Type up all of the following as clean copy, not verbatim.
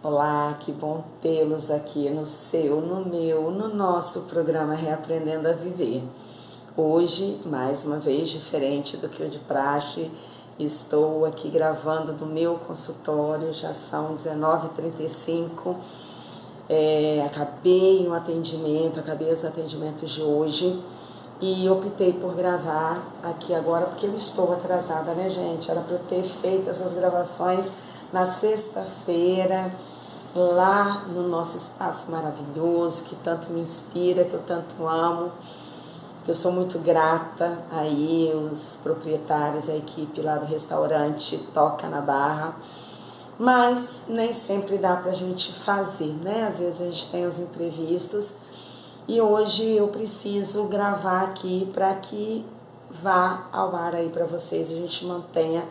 Olá, que bom tê-los aqui no seu, no meu, no nosso programa Reaprendendo a Viver. Hoje, mais uma vez, diferente do que o de praxe, estou aqui gravando do meu consultório, já são 19h35. Acabei os atendimentos de hoje e optei por gravar aqui agora porque eu estou atrasada, né, gente? Era para eu ter feito essas gravações na sexta-feira, lá no nosso espaço maravilhoso, que tanto me inspira, que eu tanto amo, que eu sou muito grata aí, os proprietários, a equipe lá do restaurante Toca na Barra, mas nem sempre dá pra gente fazer, né? Às vezes a gente tem os imprevistos e hoje eu preciso gravar aqui para que vá ao ar aí para vocês, a gente mantenha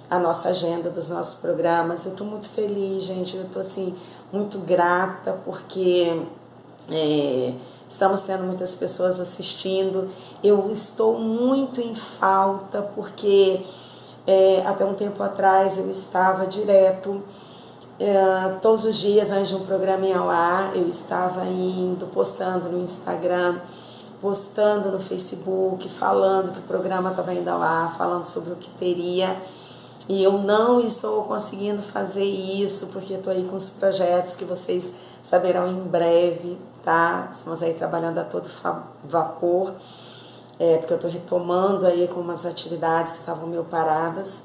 a nossa agenda dos nossos programas. Eu tô muito feliz, gente, eu tô assim, muito grata porque estamos tendo muitas pessoas assistindo. Eu estou muito em falta porque até um tempo atrás eu estava direto, todos os dias antes de um programa ir ao ar, eu estava indo, postando no Instagram, postando no Facebook, falando que o programa estava indo ao ar, falando sobre o que teria. E eu não estou conseguindo fazer isso, porque estou aí com os projetos que vocês saberão em breve, tá? Estamos aí trabalhando a todo vapor, porque eu estou retomando aí com umas atividades que estavam meio paradas.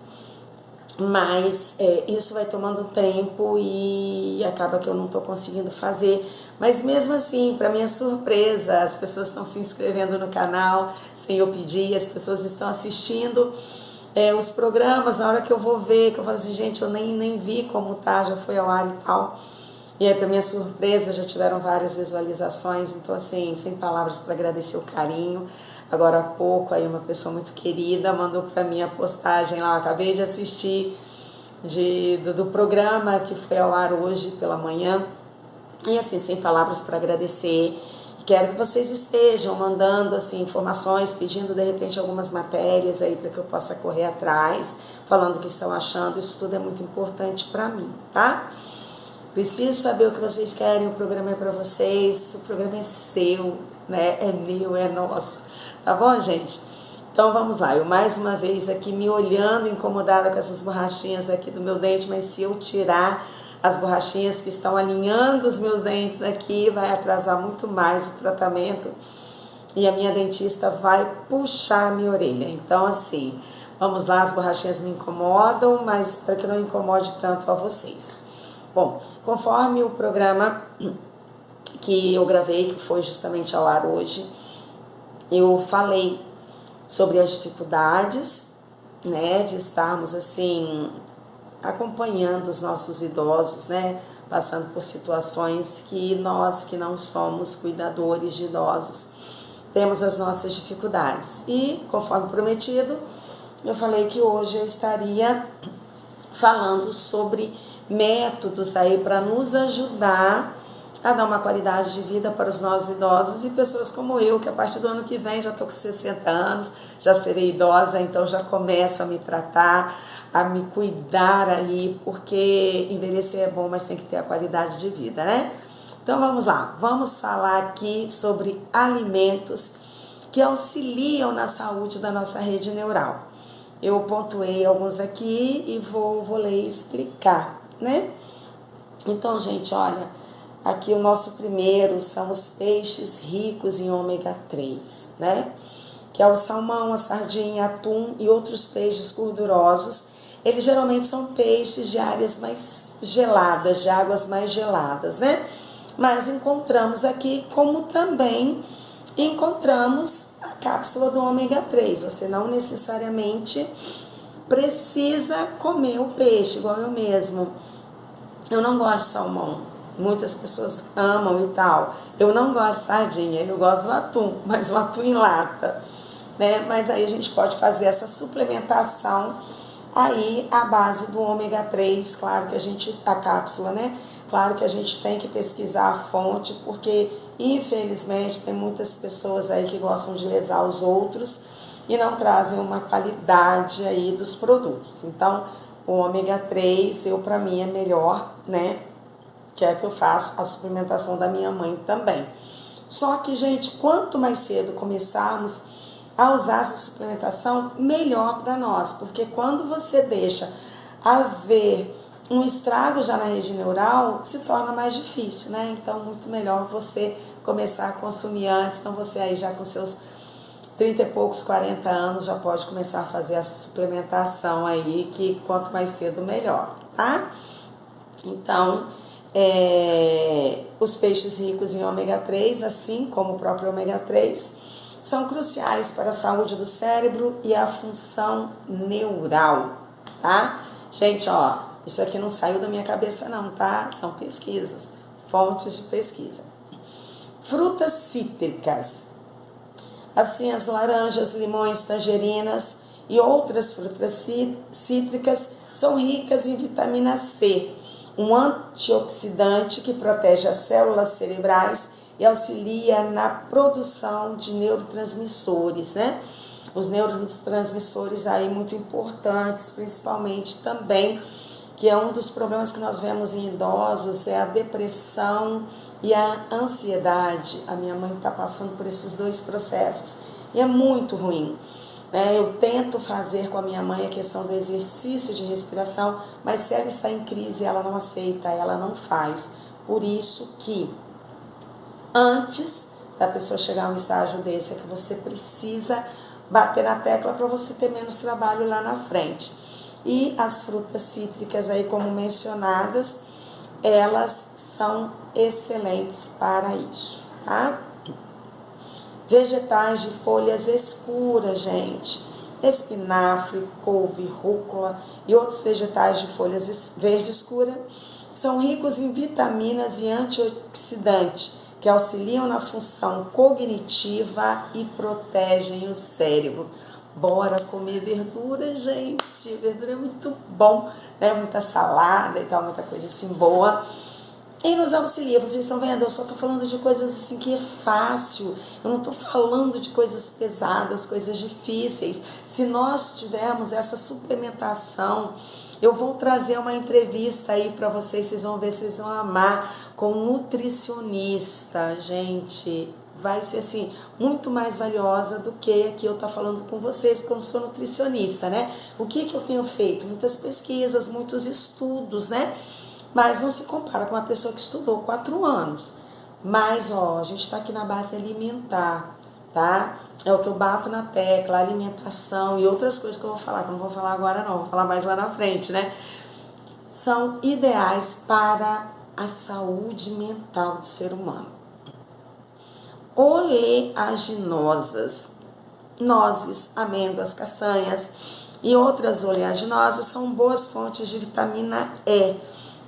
Mas isso vai tomando tempo e acaba que eu não estou conseguindo fazer. Mas mesmo assim, para minha surpresa, as pessoas estão se inscrevendo no canal sem eu pedir, as pessoas estão assistindo os programas. Na hora que eu vou ver, que eu falo assim, gente, eu nem vi como tá, já foi ao ar e tal. E aí, para minha surpresa, já tiveram várias visualizações. Então, assim, sem palavras para agradecer o carinho. Agora há pouco, aí uma pessoa muito querida mandou para mim a postagem lá, eu acabei de assistir do programa que foi ao ar hoje pela manhã. E assim, sem palavras para agradecer. Quero que vocês estejam mandando assim, informações, pedindo de repente algumas matérias aí para que eu possa correr atrás, falando o que estão achando. Isso tudo é muito importante para mim, tá? Preciso saber o que vocês querem, o programa é para vocês, o programa é seu, né? É meu, é nosso, tá bom, gente? Então vamos lá, eu mais uma vez aqui me olhando, incomodada com essas borrachinhas aqui do meu dente, mas se eu tirar as borrachinhas que estão alinhando os meus dentes aqui, vai atrasar muito mais o tratamento e a minha dentista vai puxar a minha orelha. Então assim, vamos lá, as borrachinhas me incomodam, mas para que não incomode tanto a vocês. Bom, conforme o programa que eu gravei, que foi justamente ao ar hoje, eu falei sobre as dificuldades, né, de estarmos assim acompanhando os nossos idosos, né, passando por situações que nós que não somos cuidadores de idosos temos as nossas dificuldades. E conforme prometido, eu falei que hoje eu estaria falando sobre métodos aí para nos ajudar a dar uma qualidade de vida para os nossos idosos e pessoas como eu, que a partir do ano que vem já estou com 60 anos, já serei idosa, então já começo a me tratar, a me cuidar aí, porque envelhecer é bom, mas tem que ter a qualidade de vida, né? Então vamos lá, vamos falar aqui sobre alimentos que auxiliam na saúde da nossa rede neural. Eu pontuei alguns aqui e vou ler e explicar, né? Então, gente, olha, aqui o nosso primeiro são os peixes ricos em ômega 3, né? Que é o salmão, a sardinha, atum e outros peixes gordurosos. Eles geralmente são peixes de áreas mais geladas, de águas mais geladas, né? Mas encontramos aqui, como também encontramos a cápsula do ômega 3. Você não necessariamente precisa comer o peixe, igual eu mesmo. Eu não gosto de salmão. Muitas pessoas amam e tal. Eu não gosto de sardinha, eu gosto do atum, mas o atum em lata, né? Mas aí a gente pode fazer essa suplementação aí à base do ômega 3, claro que a cápsula, né? Claro que a gente tem que pesquisar a fonte, porque infelizmente tem muitas pessoas aí que gostam de lesar os outros e não trazem uma qualidade aí dos produtos. Então, o ômega 3, para mim, é melhor, né? que é que eu faço a suplementação da minha mãe também. Só que, gente, quanto mais cedo começarmos a usar essa suplementação, melhor para nós, porque quando você deixa haver um estrago já na rede neural, se torna mais difícil, né? Então, muito melhor você começar a consumir antes, então você aí já com seus 30 e poucos, 40 anos, já pode começar a fazer essa suplementação aí, que quanto mais cedo, melhor, tá? Então, os peixes ricos em ômega 3, assim como o próprio ômega 3, são cruciais para a saúde do cérebro e a função neural, tá? Gente, ó, isso aqui não saiu da minha cabeça não, tá? São pesquisas, fontes de pesquisa. Frutas cítricas, assim as laranjas, limões, tangerinas e outras frutas cítricas são ricas em vitamina C, um antioxidante que protege as células cerebrais e auxilia na produção de neurotransmissores, né? Os neurotransmissores aí muito importantes, principalmente também, que é um dos problemas que nós vemos em idosos, é a depressão e a ansiedade. A minha mãe está passando por esses dois processos e é muito ruim. Eu tento fazer com a minha mãe a questão do exercício de respiração, mas se ela está em crise, ela não aceita, ela não faz. Por isso que antes da pessoa chegar a um estágio desse, é que você precisa bater na tecla para você ter menos trabalho lá na frente. E as frutas cítricas aí, como mencionadas, elas são excelentes para isso, tá? Vegetais de folhas escuras, gente. Espinafre, couve, rúcula e outros vegetais de folhas verde escura são ricos em vitaminas e antioxidantes que auxiliam na função cognitiva e protegem o cérebro. Bora comer verdura, gente. Verdura é muito bom, né? Muita salada e tal, muita coisa assim boa. E nos auxilia, vocês estão vendo? Eu só estou falando de coisas assim que é fácil. Eu não estou falando de coisas pesadas, coisas difíceis. Se nós tivermos essa suplementação, eu vou trazer uma entrevista aí para vocês vão ver, vocês vão amar, com um nutricionista, gente. Vai ser assim, muito mais valiosa do que aqui eu estar falando com vocês, porque eu não sou nutricionista, né? O que eu tenho feito? Muitas pesquisas, muitos estudos, né? Mas não se compara com uma pessoa que estudou 4 anos. Mas, ó, a gente está aqui na base alimentar, tá? É o que eu bato na tecla, alimentação e outras coisas que eu vou falar, que eu não vou falar agora não, vou falar mais lá na frente, né? São ideais para a saúde mental do ser humano. Oleaginosas, nozes, amêndoas, castanhas e outras oleaginosas são boas fontes de vitamina E,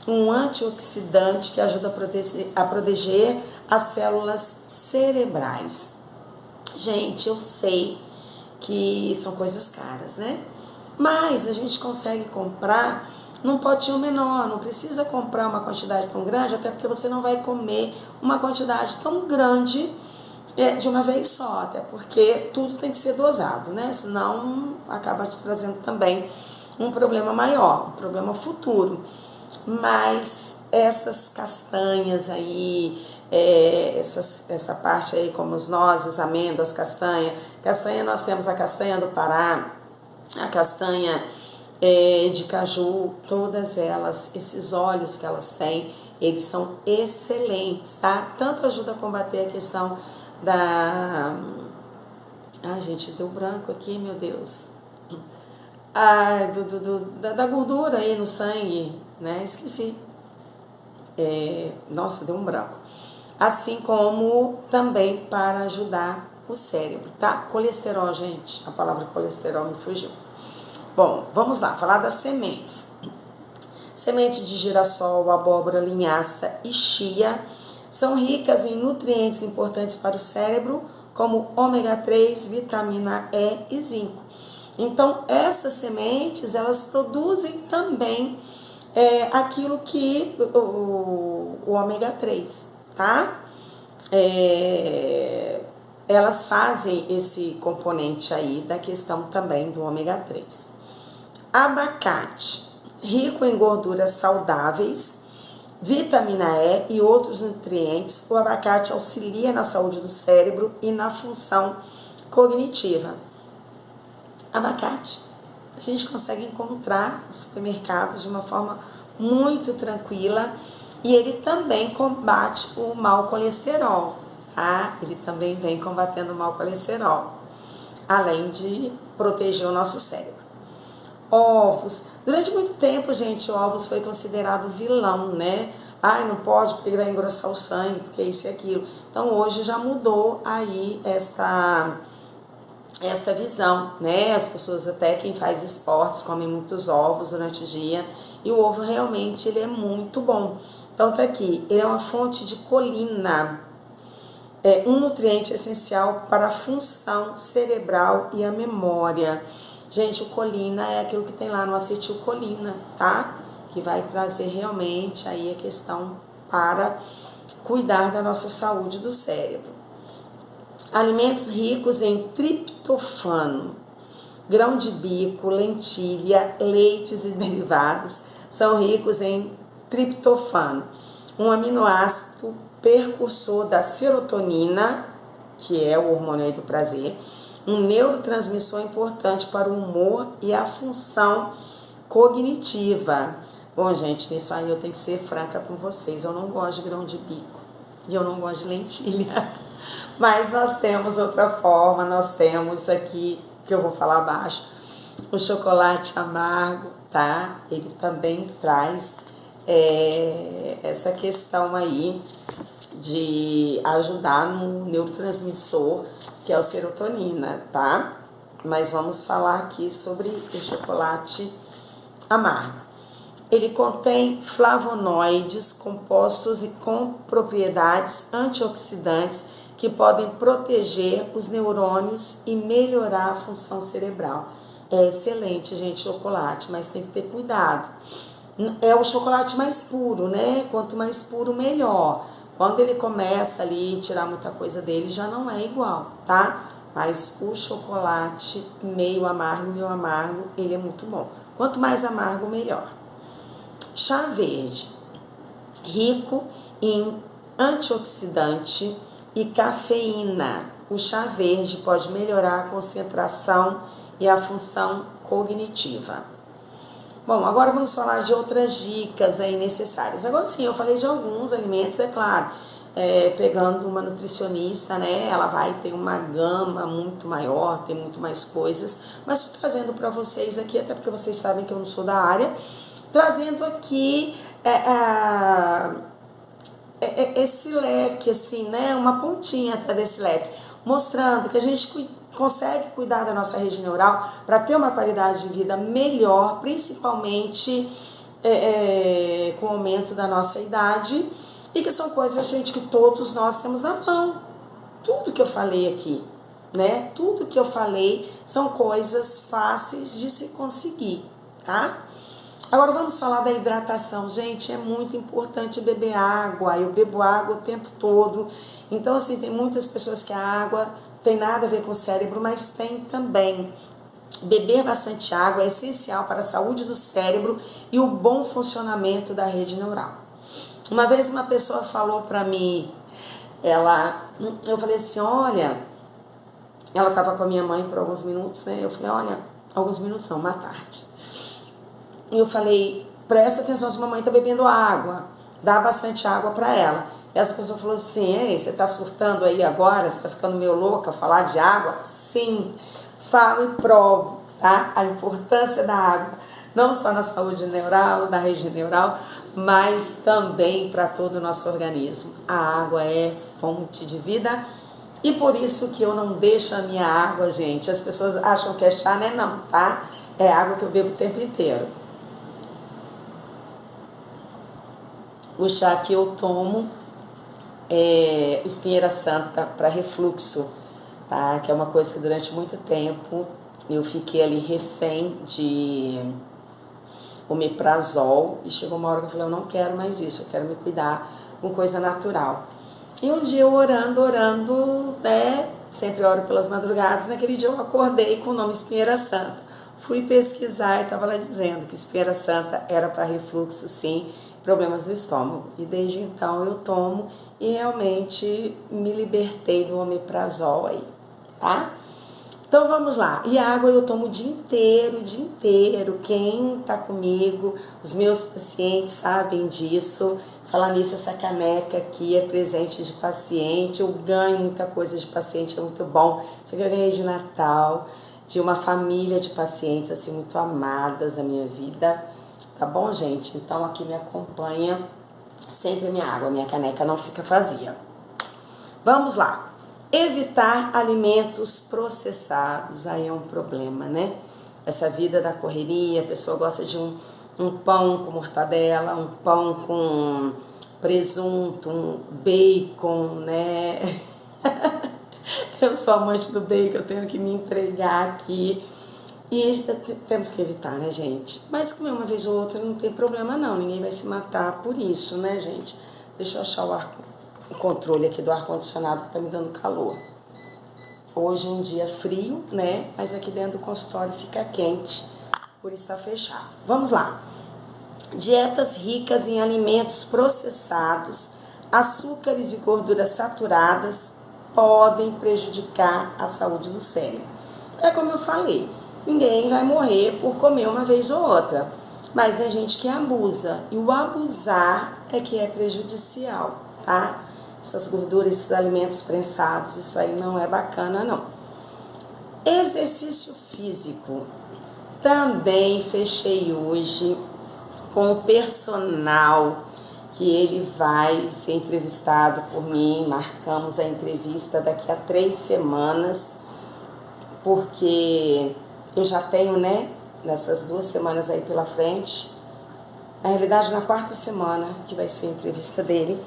um antioxidante que ajuda a proteger as células cerebrais. Gente, eu sei que são coisas caras, né? Mas a gente consegue comprar num potinho menor, não precisa comprar uma quantidade tão grande, até porque você não vai comer uma quantidade tão grande de uma vez só, até porque tudo tem que ser dosado, né? Senão acaba te trazendo também um problema maior, um problema futuro. Mas essas castanhas aí, essa parte aí como os nozes, amêndoas, castanha, nós temos a castanha do Pará, a castanha de caju, todas elas, esses óleos que elas têm, eles são excelentes, tá? Tanto ajuda a combater a questão da... Ai, gente, deu branco aqui, meu Deus. Da gordura aí no sangue, né? Esqueci. Nossa, deu um branco. Assim como também para ajudar o cérebro, tá? Colesterol, gente. A palavra colesterol me fugiu. Bom, vamos lá, falar das sementes. Semente de girassol, abóbora, linhaça e chia são ricas em nutrientes importantes para o cérebro, como ômega 3, vitamina E e zinco. Então, essas sementes, elas produzem também aquilo que o ômega 3, tá? Elas fazem esse componente aí da questão também do ômega 3. Abacate, rico em gorduras saudáveis vitamina E e outros nutrientes, o abacate auxilia na saúde do cérebro e na função cognitiva. Abacate a gente consegue encontrar nos supermercados de uma forma muito tranquila e ele também combate o mau colesterol, tá? Ele também vem combatendo o mau colesterol, além de proteger o nosso cérebro. Ovos. Durante muito tempo, gente, ovos foi considerado vilão, né? Ai, não pode porque ele vai engrossar o sangue, porque isso e aquilo. Então, hoje já mudou aí esta visão, né? As pessoas, até quem faz esportes, comem muitos ovos durante o dia. E o ovo realmente ele é muito bom. Então, tá aqui. Ele é uma fonte de colina. É um nutriente essencial para a função cerebral e a memória. Gente, o colina é aquilo que tem lá no acetilcolina, tá? Que vai trazer realmente aí a questão para cuidar da nossa saúde do cérebro. Alimentos ricos em triptofano, grão de bico, lentilha, leites e derivados são ricos em triptofano, um aminoácido precursor da serotonina, que é o hormônio aí do prazer, um neurotransmissor importante para o humor e a função cognitiva. Bom, gente, nisso aí eu tenho que ser franca com vocês. Eu não gosto de grão de bico e eu não gosto de lentilha. Mas nós temos outra forma, nós temos aqui, que eu vou falar abaixo, o chocolate amargo, tá? Ele também traz essa questão aí de ajudar no neurotransmissor, que é o serotonina, tá? Mas vamos falar aqui sobre o chocolate amargo. Ele contém flavonoides compostos e com propriedades antioxidantes que podem proteger os neurônios e melhorar a função cerebral. É excelente, gente, chocolate, mas tem que ter cuidado. É o chocolate mais puro, né? Quanto mais puro, melhor. Quando ele começa ali a tirar muita coisa dele, já não é igual, tá? Mas o chocolate meio amargo, ele é muito bom. Quanto mais amargo, melhor. Chá verde, rico em antioxidante e cafeína. O chá verde pode melhorar a concentração e a função cognitiva. Bom, agora vamos falar de outras dicas aí necessárias. Agora sim, eu falei de alguns alimentos, é claro, pegando uma nutricionista, né, ela vai ter uma gama muito maior, tem muito mais coisas, mas estou trazendo para vocês aqui, até porque vocês sabem que eu não sou da área, trazendo aqui esse leque, assim, né, uma pontinha até desse leque, mostrando que a gente consegue cuidar da nossa rede neural para ter uma qualidade de vida melhor, principalmente com o aumento da nossa idade, e que são coisas, gente, que todos nós temos na mão. Tudo que eu falei aqui, né? Tudo que eu falei são coisas fáceis de se conseguir, tá? Agora vamos falar da hidratação. Gente, é muito importante beber água. Eu bebo água o tempo todo. Então, assim, tem muitas pessoas que a água tem nada a ver com o cérebro, mas tem também. Beber bastante água é essencial para a saúde do cérebro e o bom funcionamento da rede neural. Uma vez uma pessoa falou para mim, eu falei assim, olha, ela estava com a minha mãe por alguns minutos, né? Eu falei, olha, alguns minutos não, uma tarde. E eu falei, presta atenção se a mamãe está bebendo água, dá bastante água para ela. E essa pessoa falou assim, ei, você está surtando aí agora, você está ficando meio louca falar de água? Sim, falo e provo, tá? A importância da água, não só na saúde neural, na rede neural, mas também para todo o nosso organismo. A água é fonte de vida e por isso que eu não deixo a minha água, gente. As pessoas acham que é chá, né? Não, tá? É água que eu bebo o tempo inteiro. O chá que eu tomo é o espinheira santa para refluxo, tá? Que é uma coisa que durante muito tempo eu fiquei ali refém de omeprazol e chegou uma hora que eu falei, eu não quero mais isso, eu quero me cuidar com coisa natural. E um dia eu orando, né? Sempre oro pelas madrugadas, naquele dia eu acordei com o nome espinheira santa. Fui pesquisar e estava lá dizendo que espinheira santa era para refluxo, sim. problemas do estômago. E desde então eu tomo e realmente me libertei do omeprazol aí, tá? Então vamos lá. E água eu tomo o dia inteiro, o dia inteiro. Quem tá comigo, os meus pacientes sabem disso. Falar nisso, essa caneca aqui é presente de paciente. Eu ganho muita coisa de paciente, é muito bom. Isso aqui eu ganhei de Natal, de uma família de pacientes assim muito amadas na minha vida. Tá bom, gente? Então aqui me acompanha sempre a minha água, minha caneca não fica vazia. Vamos lá. Evitar alimentos processados, aí é um problema, né? Essa vida da correria, a pessoa gosta de um pão com mortadela, um pão com presunto, um bacon, né? Eu sou amante do bacon, eu tenho que me entregar aqui. E temos que evitar, né, gente? Mas comer uma vez ou outra não tem problema não, ninguém vai se matar por isso, né, gente? Deixa eu achar o controle aqui do ar-condicionado que tá me dando calor. Hoje é um dia frio, né? Mas aqui dentro do consultório fica quente, por estar fechado. Vamos lá. Dietas ricas em alimentos processados, açúcares e gorduras saturadas podem prejudicar a saúde do cérebro. É como eu falei, ninguém vai morrer por comer uma vez ou outra, mas tem gente que abusa, e o abusar é que é prejudicial, tá? Essas gorduras, esses alimentos prensados, isso aí não é bacana, não. Exercício físico. Também fechei hoje com o personal, que ele vai ser entrevistado por mim. Marcamos a entrevista daqui a 3 semanas, porque eu já tenho, né, nessas 2 semanas aí pela frente, na realidade na 4ª semana que vai ser a entrevista dele,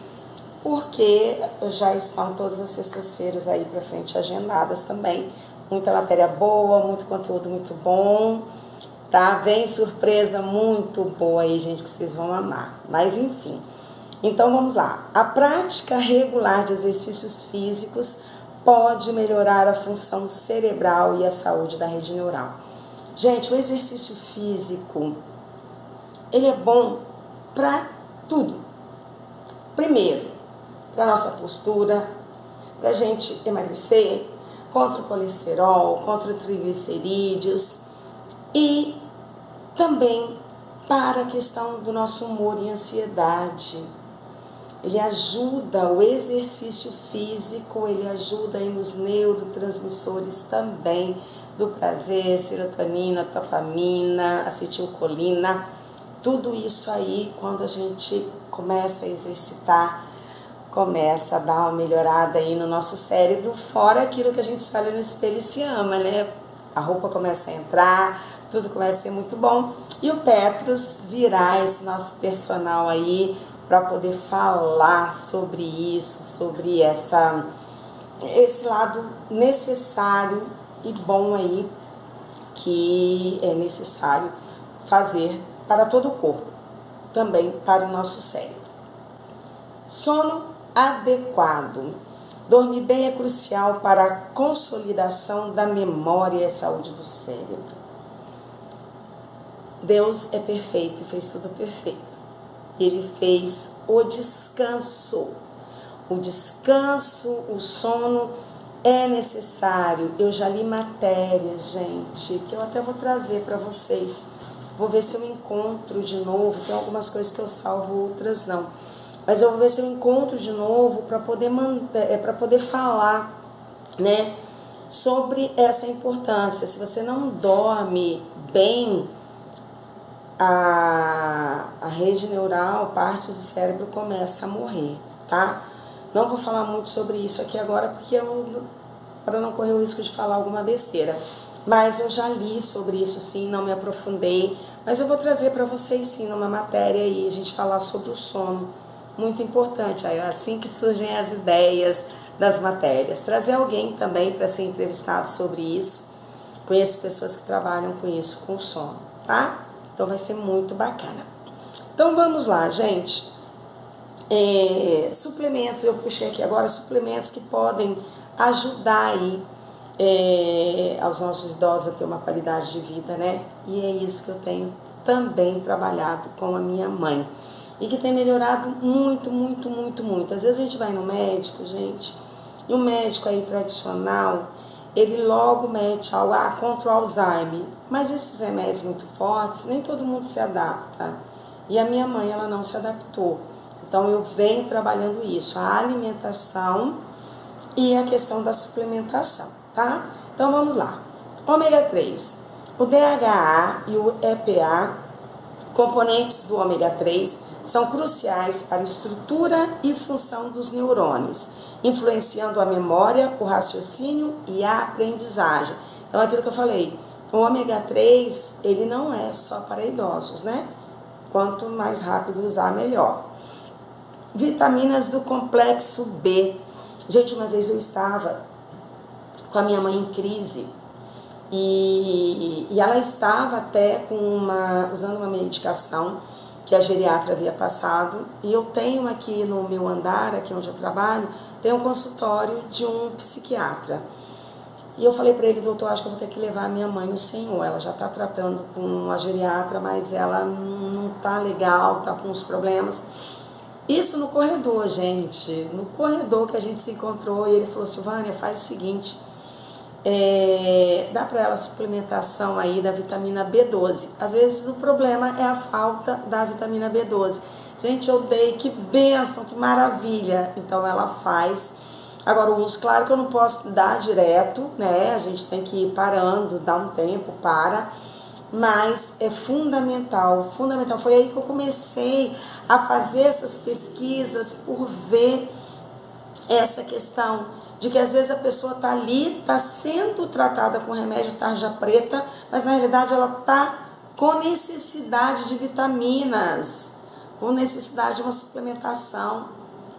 porque já estão todas as sextas-feiras aí pra frente agendadas também. Muita matéria boa, muito conteúdo muito bom, tá? Vem surpresa muito boa aí, gente, que vocês vão amar. Mas enfim, então vamos lá. A prática regular de exercícios físicos pode melhorar a função cerebral e a saúde da rede neural. Gente, o exercício físico, ele é bom pra tudo. Primeiro, para nossa postura, para a gente emagrecer, contra o colesterol, contra triglicerídeos e também para a questão do nosso humor e ansiedade. Ele ajuda, o exercício físico, ele ajuda aí nos neurotransmissores também do prazer, serotonina, dopamina, acetilcolina, tudo isso aí quando a gente começa a exercitar, começa a dar uma melhorada aí no nosso cérebro, fora aquilo que a gente se olha no espelho e se ama, né? A roupa começa a entrar, tudo começa a ser muito bom. E o Petros virá esse nosso personal aí para poder falar sobre isso, sobre esse lado necessário e bom aí que é necessário fazer para todo o corpo, também para o nosso cérebro. Sono adequado. Dormir bem é crucial para a consolidação da memória e a saúde do cérebro. Deus é perfeito e fez tudo perfeito. Ele fez o descanso. O descanso, o sono é necessário. Eu já li matérias, gente, que eu até vou trazer para vocês. Vou ver se eu encontro de novo. Tem algumas coisas que eu salvo, outras não. Mas eu vou ver se eu encontro de novo para poder falar, né, sobre essa importância. Se você não dorme bem, a rede neural, parte do cérebro começa a morrer, tá? Não vou falar muito sobre isso aqui agora, porque para não correr o risco de falar alguma besteira. Mas eu já li sobre isso sim, não me aprofundei. Mas eu vou trazer para vocês sim, numa matéria aí, a gente falar sobre o sono. Muito importante, é assim que surgem as ideias das matérias. Trazer alguém também para ser entrevistado sobre isso. Conheço pessoas que trabalham com isso, com o sono, tá? Então vai ser muito bacana. Então vamos lá, gente. Suplementos, eu puxei aqui agora suplementos que podem ajudar aí aos nossos idosos a ter uma qualidade de vida, né? E é isso que eu tenho também trabalhado com a minha mãe. e que tem melhorado muito, muito, muito, muito. Às vezes a gente vai no médico, gente, e o médico aí tradicional, ele logo mete algo contra o Alzheimer, mas esses remédios muito fortes, nem todo mundo se adapta. E a minha mãe, ela não se adaptou. Então eu venho trabalhando isso, a alimentação e a questão da suplementação, tá? Então vamos lá. Ômega 3. O DHA e o EPA, componentes do ômega 3, são cruciais para a estrutura e função dos neurônios, influenciando a memória, o raciocínio e a aprendizagem. Então aquilo que eu falei, o ômega 3, ele não é só para idosos, né? Quanto mais rápido usar, melhor. Vitaminas do complexo B. Gente, uma vez eu estava com a minha mãe em crise e ela estava até usando uma medicação que a geriatra havia passado, e eu tenho aqui no meu andar, aqui onde eu trabalho, tem um consultório de um psiquiatra. E eu falei para ele, doutor, acho que eu vou ter que levar a minha mãe no Senhor, ela já está tratando com uma geriatra, mas ela não está legal, está com uns problemas. Isso no corredor, gente, no corredor que a gente se encontrou, e ele falou, Silvânia, faz o seguinte, dá para ela suplementação aí da vitamina B12. Às vezes o problema é a falta da vitamina B12. Gente, eu dei, que bênção, que maravilha. Então ela faz. Agora o uso, claro que eu não posso dar direto, né? A gente tem que ir parando, dar um tempo, mas é fundamental, fundamental. Foi aí que eu comecei a fazer essas pesquisas por ver essa questão de que às vezes a pessoa está ali, está sendo tratada com remédio tarja preta, mas na realidade ela está com necessidade de vitaminas, com necessidade de uma suplementação,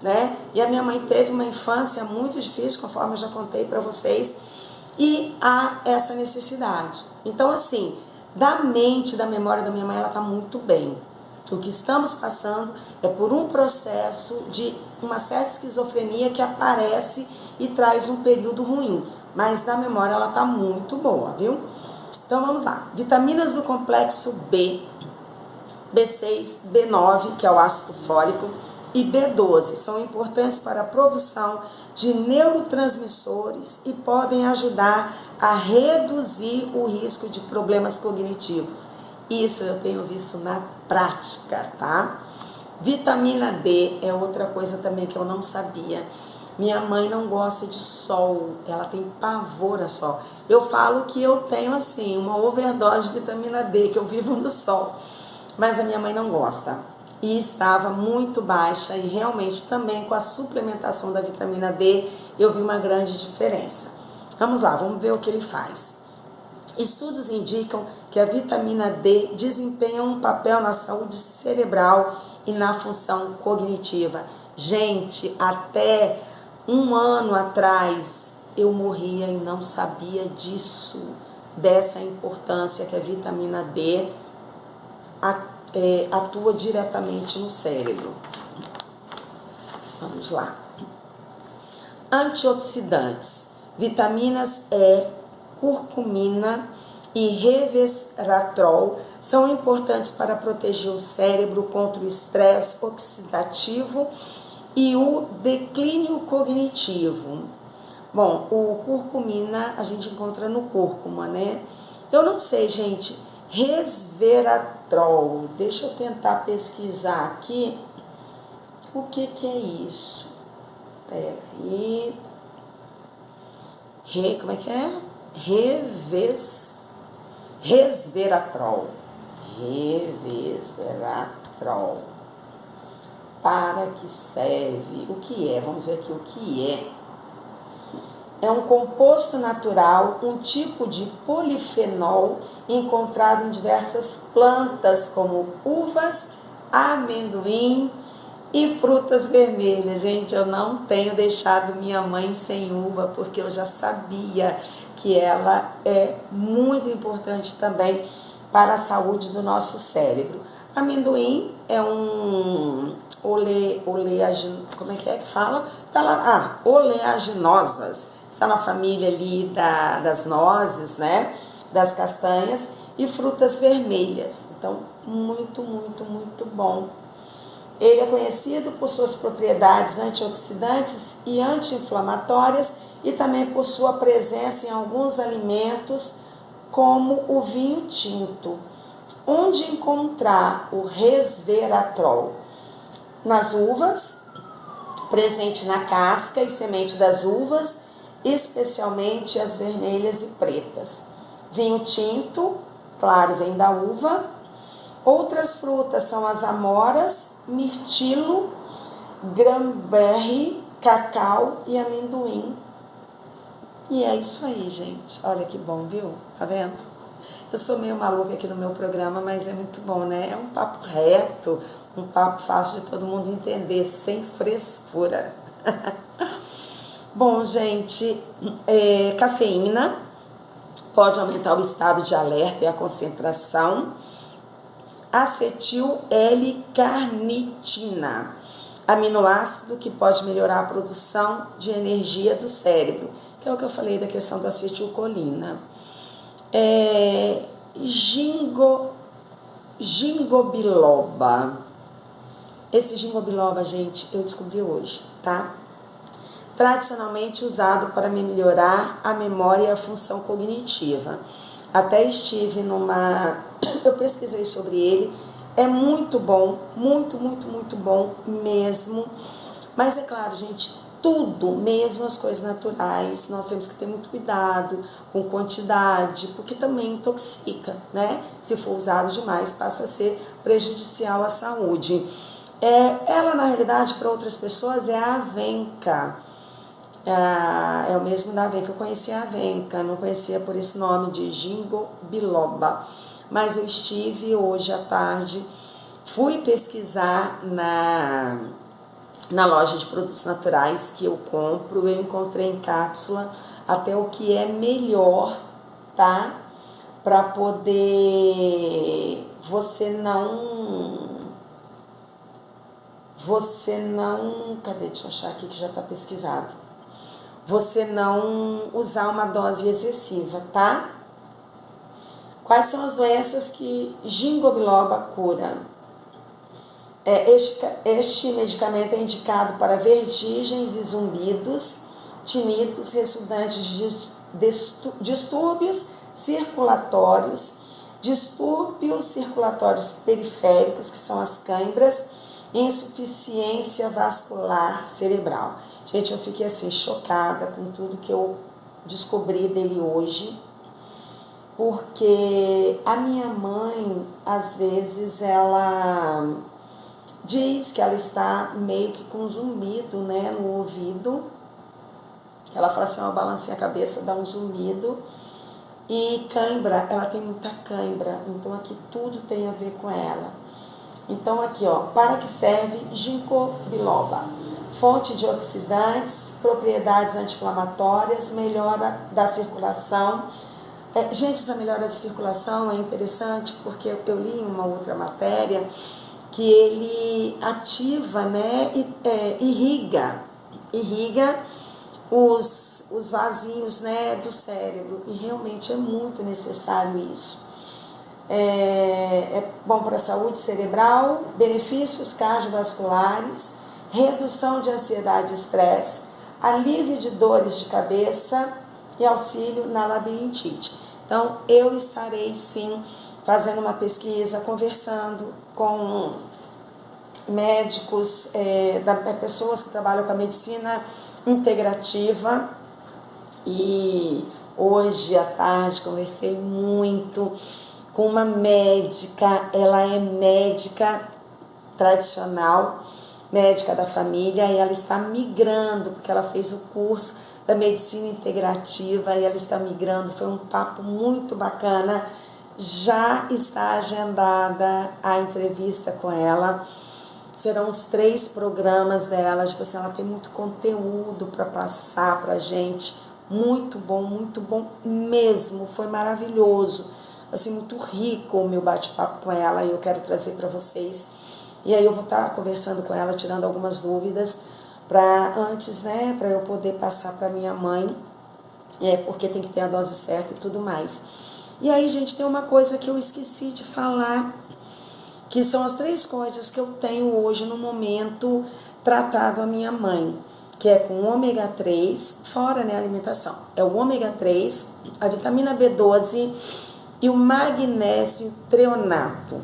né? E a minha mãe teve uma infância muito difícil, conforme eu já contei para vocês, e há essa necessidade. Então, assim, da mente, da memória da minha mãe, ela está muito bem. O que estamos passando é por um processo de uma certa esquizofrenia que aparece e traz um período ruim, mas na memória ela está muito boa, viu? Então vamos lá. Vitaminas do complexo B, B6, B9, que é o ácido fólico, e B12 são importantes para a produção de neurotransmissores e podem ajudar a reduzir o risco de problemas cognitivos. Isso eu tenho visto na prática, tá? Vitamina D é outra coisa também que eu não sabia. Minha mãe não gosta de sol, ela tem pavor a sol. Eu falo que eu tenho assim uma overdose de vitamina D, que eu vivo no sol, mas a minha mãe não gosta. E estava muito baixa, e realmente também com a suplementação da vitamina D eu vi uma grande diferença. Vamos lá, vamos ver o que ele faz. Estudos indicam que a vitamina D desempenha um papel na saúde cerebral e na função cognitiva. Gente, até um ano atrás eu morria e não sabia disso, dessa importância que a vitamina D atua diretamente no cérebro. Vamos lá. Antioxidantes. Vitaminas E, curcumina e resveratrol são importantes para proteger o cérebro contra o estresse oxidativo e o declínio cognitivo. Bom, o curcumina a gente encontra no cúrcuma, né? Eu não sei, gente, resveratrol. Deixa eu tentar pesquisar aqui o que é isso. Pera aí. Como é que é? Resveratrol. Resveratrol. Para que serve? O que é? Vamos ver aqui o que é. É um composto natural, um tipo de polifenol encontrado em diversas plantas, como uvas, amendoim e frutas vermelhas. Gente, eu não tenho deixado minha mãe sem uva, porque eu já sabia que ela é muito importante também para a saúde do nosso cérebro. Amendoim é um como é que fala? Tá lá, oleaginosas. Está na família ali das nozes, né? Das castanhas e frutas vermelhas. Então, muito, muito, muito bom. Ele é conhecido por suas propriedades antioxidantes e anti-inflamatórias e também por sua presença em alguns alimentos, como o vinho tinto. Onde encontrar o resveratrol? Nas uvas, presente na casca e semente das uvas, especialmente as vermelhas e pretas. Vinho tinto, claro, vem da uva. Outras frutas são as amoras, mirtilo, cranberry, cacau e amendoim. E é isso aí, gente. Olha que bom, viu? Tá vendo? Eu sou meio maluca aqui no meu programa, mas é muito bom, né? É um papo reto, um papo fácil de todo mundo entender, sem frescura. Bom, gente, cafeína pode aumentar o estado de alerta e a concentração. Acetil L-carnitina, aminoácido que pode melhorar a produção de energia do cérebro, que é o que eu falei da questão da acetilcolina. Ginkgo biloba. Esse ginkgo biloba, gente, eu descobri hoje, tá? Tradicionalmente usado para melhorar a memória e a função cognitiva. Até estive eu pesquisei sobre ele, é muito bom, muito bom mesmo. Mas é claro, gente, tudo, mesmo as coisas naturais, nós temos que ter muito cuidado com quantidade, porque também intoxica, né? Se for usado demais, passa a ser prejudicial à saúde. Ela, na realidade, para outras pessoas, é a avenca. É o mesmo da avenca. Eu conhecia a avenca, não conhecia por esse nome de ginkgo biloba. Mas eu estive hoje à tarde, fui pesquisar na loja de produtos naturais que eu compro, eu encontrei em cápsula até o que é melhor, tá? Para poder você não... Cadê? Deixa eu achar aqui que já está pesquisado. Você não usar uma dose excessiva, tá? Quais são as doenças que ginkgo biloba cura? Este medicamento é indicado para vertigens e zumbidos, tinitos resultantes de distúrbios circulatórios periféricos, que são as câimbras, e insuficiência vascular cerebral. Gente, eu fiquei assim chocada com tudo que eu descobri dele hoje, porque a minha mãe, às vezes, ela diz que ela está meio que com zumbido, né, no ouvido. Ela fala assim, balanceia a cabeça, dá um zumbido. E cãibra, ela tem muita cãibra, então aqui tudo tem a ver com ela. Então aqui, para que serve ginkgo biloba? Fonte de oxidantes, propriedades anti-inflamatórias, melhora da circulação. Gente, essa melhora da circulação é interessante porque eu li em uma outra matéria que ele ativa, né, irriga os vasinhos, né, do cérebro, e realmente é muito necessário isso. É bom para a saúde cerebral, benefícios cardiovasculares, redução de ansiedade e estresse, alívio de dores de cabeça e auxílio na labirintite. Então, eu estarei sim fazendo uma pesquisa, conversando com médicos, pessoas que trabalham com a medicina integrativa. E hoje à tarde conversei muito com uma médica, ela é médica tradicional, médica da família, e ela está migrando, porque ela fez o curso da medicina integrativa e ela está migrando. Foi um papo muito bacana. Já está agendada a entrevista com ela. Serão os 3 programas dela. Tipo assim, ela tem muito conteúdo para passar pra gente. Muito bom mesmo. Foi maravilhoso. Assim, muito rico o meu bate-papo com ela, e eu quero trazer para vocês. E aí eu vou estar conversando com ela, tirando algumas dúvidas antes, né, para eu poder passar para minha mãe, porque tem que ter a dose certa e tudo mais. E aí, gente, tem uma coisa que eu esqueci de falar, que são as 3 coisas que eu tenho hoje no momento tratado a minha mãe, que é com ômega 3, fora, né, a alimentação. É o ômega 3, a vitamina B12 e o magnésio treonato.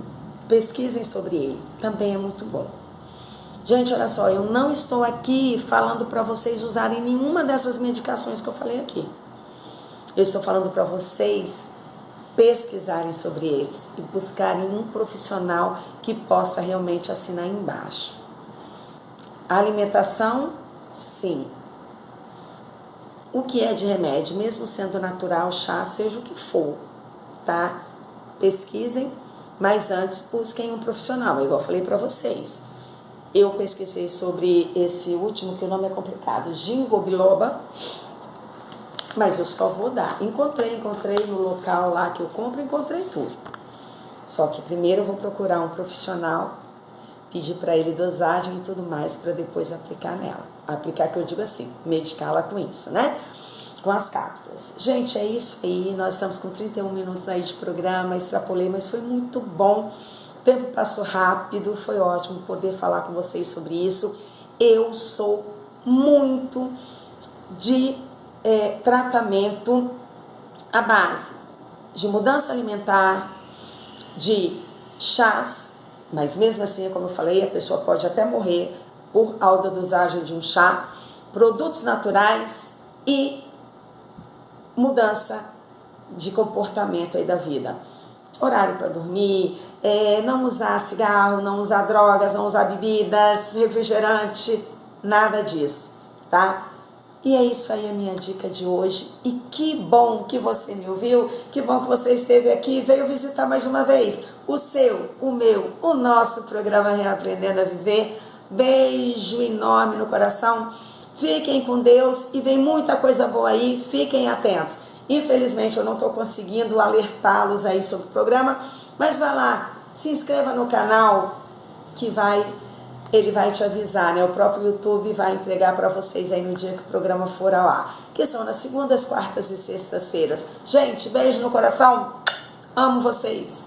Pesquisem sobre ele, também é muito bom. Gente, olha só, eu não estou aqui falando para vocês usarem nenhuma dessas medicações que eu falei aqui. Eu estou falando para vocês pesquisarem sobre eles e buscarem um profissional que possa realmente assinar embaixo. A alimentação, sim. O que é de remédio, mesmo sendo natural, chá, seja o que for, tá? Pesquisem, mas antes busquem um profissional, igual eu falei para vocês. Eu pesquisei sobre esse último, que o nome é complicado, ginkgo biloba, mas eu só vou dar. Encontrei no local lá que eu compro, encontrei tudo. Só que primeiro eu vou procurar um profissional, pedir para ele dosagem e tudo mais, para depois aplicar nela. Aplicar, que eu digo assim, medicá-la com isso, né? Com as cápsulas. Gente, é isso aí. Nós estamos com 31 minutos aí de programa, extrapolei, mas foi muito bom. O tempo passou rápido, foi ótimo poder falar com vocês sobre isso. Eu sou muito de tratamento à base de mudança alimentar, de chás, mas mesmo assim, como eu falei, a pessoa pode até morrer por alta dosagem de um chá, produtos naturais e mudança de comportamento aí da vida. Horário para dormir, não usar cigarro, não usar drogas, não usar bebidas, refrigerante, nada disso, tá? E é isso aí a minha dica de hoje. E que bom que você me ouviu, que bom que você esteve aqui, veio visitar mais uma vez o seu, o meu, o nosso programa Reaprendendo a Viver. Beijo enorme no coração. Fiquem com Deus e vem muita coisa boa aí, fiquem atentos. Infelizmente eu não estou conseguindo alertá-los aí sobre o programa, mas vai lá, se inscreva no canal que ele vai te avisar, né? O próprio YouTube vai entregar para vocês aí no dia que o programa for ao ar, que são nas segundas, quartas e sextas-feiras. Gente, beijo no coração, amo vocês.